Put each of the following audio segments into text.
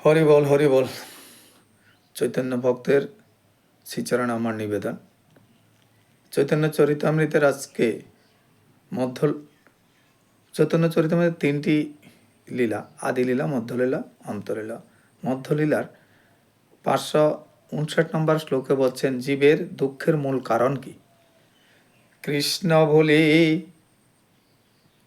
হরি বল হরি বল। চৈতন্য ভক্তের শ্রীচরণ আমার নিবেদন। চৈতন্য চরিতামৃতের আজকে চৈতন্য চরিতামৃতের 3টি লীলা, আদিলীলা, মধ্যলীলা, অন্তলীলা। মধ্যলীলার 559 নম্বর শ্লোকে বলছেন জীবের দুঃখের মূল কারণ কি। কৃষ্ণ ভুলি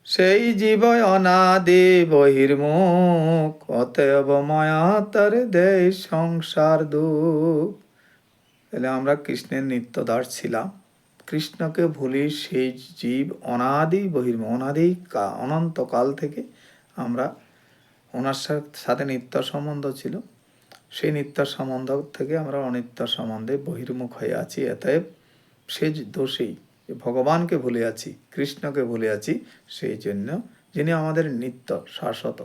সেই জীব অনাদি বহির্মুখ, অতএব মায়া তার দেয় সংসার দুঃখ। তাহলে আমরা কৃষ্ণের নিত্য দাস ছিলাম, কৃষ্ণকে ভুলি সেই জীব অনাদি বহির্মুখ, অনন্তকাল থেকে আমরা ওনার সাথে নিত্য সম্বন্ধ ছিল, সেই নিত্য সম্বন্ধ থেকে আমরা অনিত্য সম্বন্ধে বহির্মুখ হয়ে আছি। অতএব সে দোষেই ভগবানকে ভুলে আছি, কৃষ্ণকে ভুলে আছি। সেই জন্য যিনি আমাদের নিত্য শাশ্বত,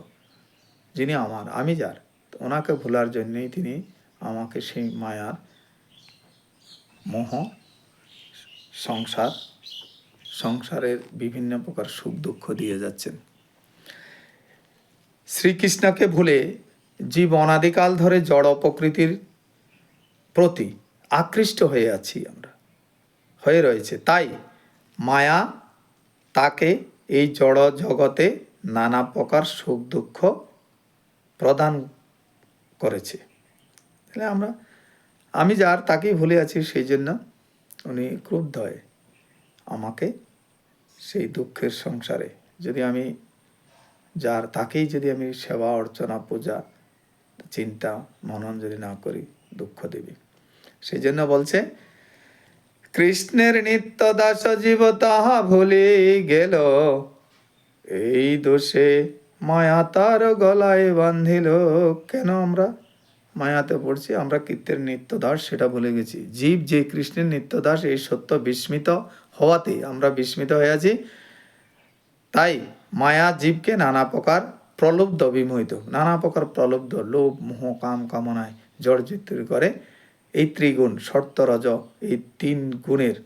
যিনি আমি যার, ওনাকে ভোলার জন্যই তিনি আমাকে সেই মায়ার মোহ, সংসারের বিভিন্ন প্রকার সুখ দুঃখ দিয়ে যাচ্ছেন। শ্রীকৃষ্ণকে ভুলে জীব অনাদিকাল ধরে জড় প্রকৃতির প্রতি আকৃষ্ট হয়ে আছি, আমরা হয়ে রয়েছে। তাই মায়া তাকে এই জড় জগতে নানা প্রকার সুখ দুঃখ প্রদান করেছে। তাহলে আমি যার তাকেই ভুলে আছি, সেই জন্য উনি ক্রুদ্ধ হয়ে আমাকে সেই দুঃখের সংসারে, যদি আমি যার তাকেই যদি আমি সেবা অর্চনা পূজা চিন্তা মনন যদি না করি, দুঃখ দেবে। সেই জন্য বলছে কৃষ্ণের নিত্য দাস জীব তাহা ভুলে গেল, এই দোষে মায়া তার গলায় বাঁধিল। কেন আমরা মায়াতে পড়ছি? আমরা কৃষ্ণের নিত্য দাস সেটা ভুলে গেছি। জীব যে কৃষ্ণের নিত্য দাস এই সত্য বিস্মিত হওয়াতে আমরা বিস্মিত হয়ে আছি। তাই মায়া জীবকে নানা প্রকার প্রলুব্ধ, বিমোহিত, নানা প্রকার প্রলুব্ধ, লোভ মোহ কাম কামনায় জর্জরিত করে। এই ত্রিগুণ সত্য রজ, এই 3 গুণের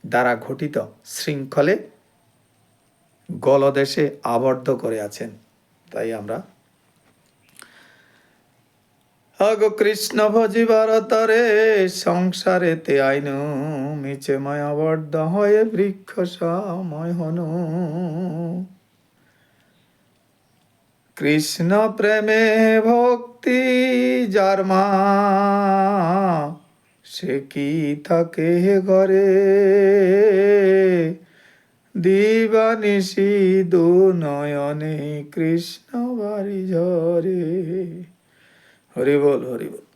দ্বারা ঘটিত শৃঙ্খলে গলদেশে আবদ্ধ করে আছেন। তাই আমরা আগো কৃষ্ণ ভজিবার তরে সংসারেতে আইনু, মিছে মায়াবদ্ধ হয়ে বৃক্ষ সময় হনু। কৃষ্ণ প্রেমে ভক্তি যার মা, সে কি থাকে ঘরে, দিবানিশি দু নয়নে কৃষ্ণ বাড়ি ঝরে। হরি বল হরি বল।